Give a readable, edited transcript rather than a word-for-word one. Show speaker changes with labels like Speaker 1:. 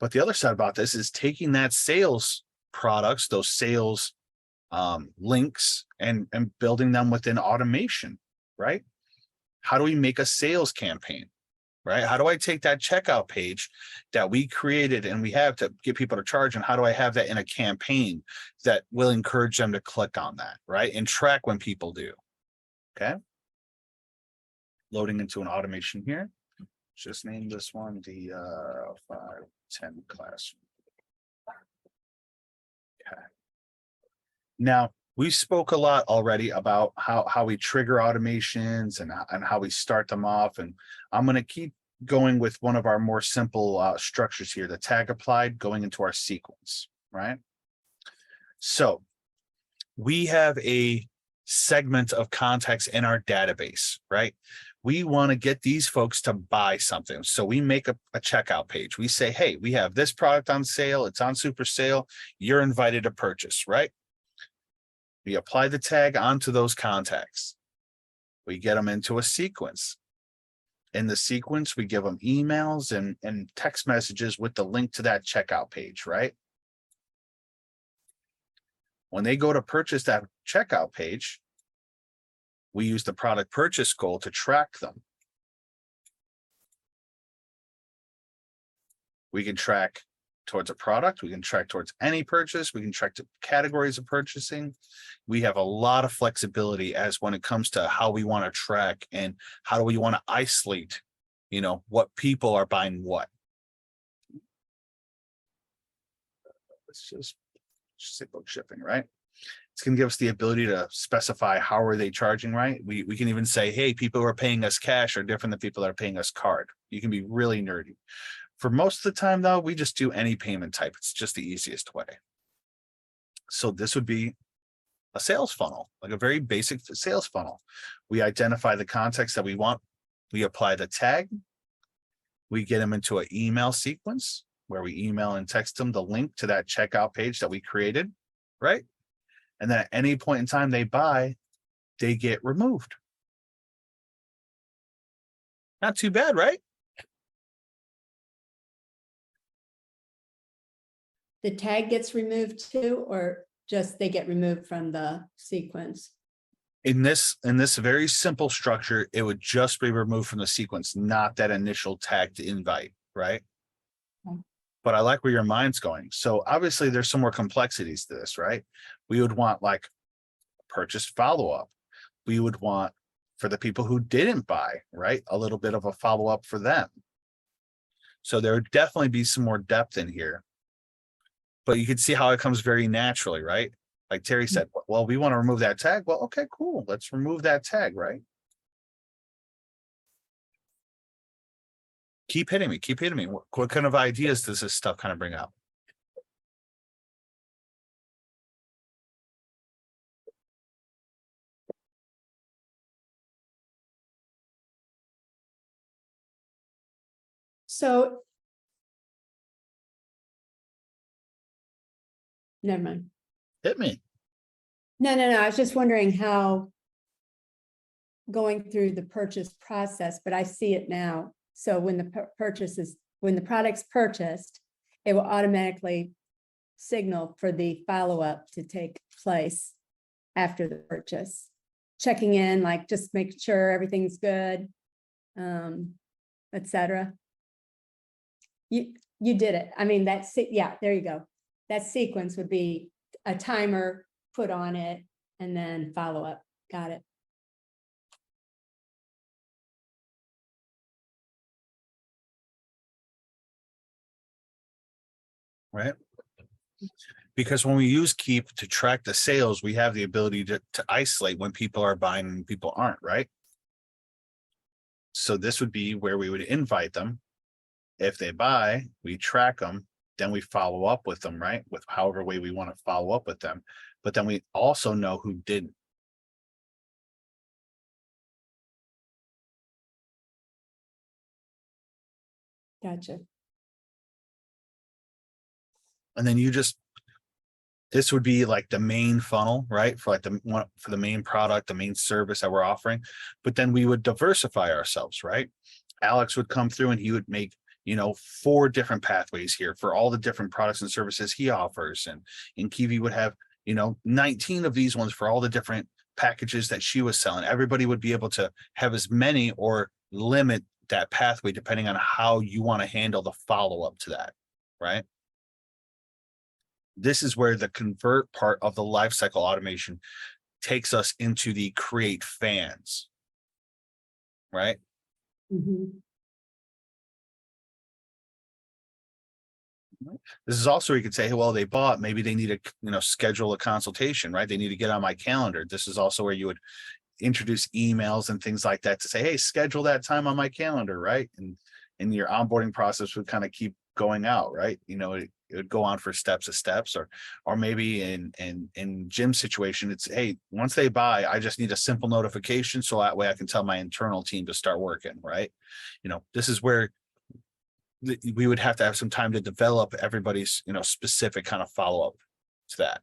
Speaker 1: But the other side about this is taking that sales products, those sales links, and building them within automation, right? How do we make a sales campaign, right? How do I take that checkout page that we created and we have to get people to charge, and how do I have that in a campaign that will encourage them to click on that, right? And track when people do, okay? Loading into an automation here. Just name this one the 510 class. Okay. Now, we spoke a lot already about how we trigger automations and how we start them off. And I'm going to keep going with one of our more simple structures here, the tag applied going into our sequence, right? So we have a segment of contacts in our database, right? We want to get these folks to buy something. So we make a checkout page. We say, hey, we have this product on sale. It's on super sale. You're invited to purchase, right? We apply the tag onto those contacts. We get them into a sequence. In the sequence, we give them emails and text messages with the link to that checkout page, right? When they go to purchase that checkout page, we use the product purchase goal to track them. We can track towards a product. We can track towards any purchase. We can track to categories of purchasing. We have a lot of flexibility as when it comes to how we want to track and how do we want to isolate, what people are buying what. Let's just say book shipping, right? It's going to give us the ability to specify how are they charging, right? We can even say, hey, people who are paying us cash are different than people that are paying us card. You can be really nerdy. For most of the time, though, we just do any payment type. It's just the easiest way. So this would be a sales funnel, like a very basic sales funnel. We identify the context that we want. We apply the tag. We get them into an email sequence where we email and text them the link to that checkout page that we created, right? And then at any point in time they buy, they get removed. Not too bad, right?
Speaker 2: The tag gets removed too, or just they get removed from the sequence?
Speaker 1: In this very simple structure, it would just be removed from the sequence, not that initial tagged invite, right?
Speaker 2: Okay.
Speaker 1: But I like where your mind's going. So obviously there's some more complexities to this, right? We would want like purchase follow-up. We would want, for the people who didn't buy, right, a little bit of a follow-up for them. So there would definitely be some more depth in here. But you can see how it comes very naturally, right? Like Terry said, well, we want to remove that tag. Well, okay, cool. Let's remove that tag, right? Keep hitting me. Keep hitting me. What kind of ideas does this stuff kind of bring up?
Speaker 2: So, never mind.
Speaker 1: Hit me.
Speaker 2: No. I was just wondering how going through the purchase process, but I see it now. So when the product's purchased, it will automatically signal for the follow-up to take place after the purchase. Checking in, like just make sure everything's good, etc. You did it. I mean, yeah, there you go. That sequence would be a timer put on it and then follow up. Got it.
Speaker 1: Right? Because when we use Keap to track the sales, we have the ability to isolate when people are buying and people aren't, right? So this would be where we would invite them. If they buy, we track them, then we follow up with them, right? With however way we want to follow up with them. But then we also know who didn't.
Speaker 2: Gotcha.
Speaker 1: And then this would be like the main funnel, right? For the main product, the main service that we're offering. But then we would diversify ourselves, right? Alex would come through and he would make 4 different pathways here for all the different products and services he offers. And Kiwi would have, 19 of these ones for all the different packages that she was selling. Everybody would be able to have as many or limit that pathway depending on how you want to handle the follow-up to that, right? This is where the convert part of the lifecycle automation takes us into the create fans, right?
Speaker 2: Mhm.
Speaker 1: This is also where you could say, hey, well, they bought, maybe they need to, schedule a consultation, right? They need to get on my calendar. This is also where you would introduce emails and things like that to say, hey, schedule that time on my calendar, right? And your onboarding process would kind of keep going out, right? It would go on for steps of steps, or maybe in Jim's situation, it's, hey, once they buy, I just need a simple notification so that way I can tell my internal team to start working, right? This is where we would have to have some time to develop everybody's, specific kind of follow-up to that.